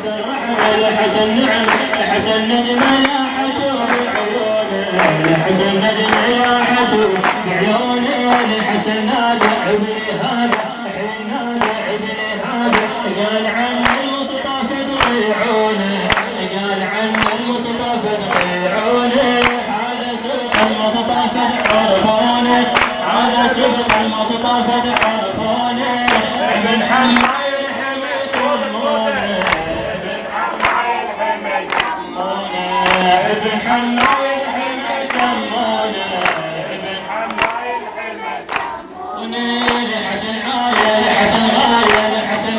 الحسن نعم الحسن نجم لاحته بعيونه الحسن نجم لاحته بعيونه الحسن نادى ابني هذا الحين نادى ابني هذا قال عن المصطفى ضيعونه قال عن المصطفى ضيعونه هذا سبق المصطفى عرفونه هذا سبق المصطفى عرفونه ابن حماي ابن حماي الحمى سمونا ابن حماي الحمى سمونا الحسن غاية الحسن غاية الحسن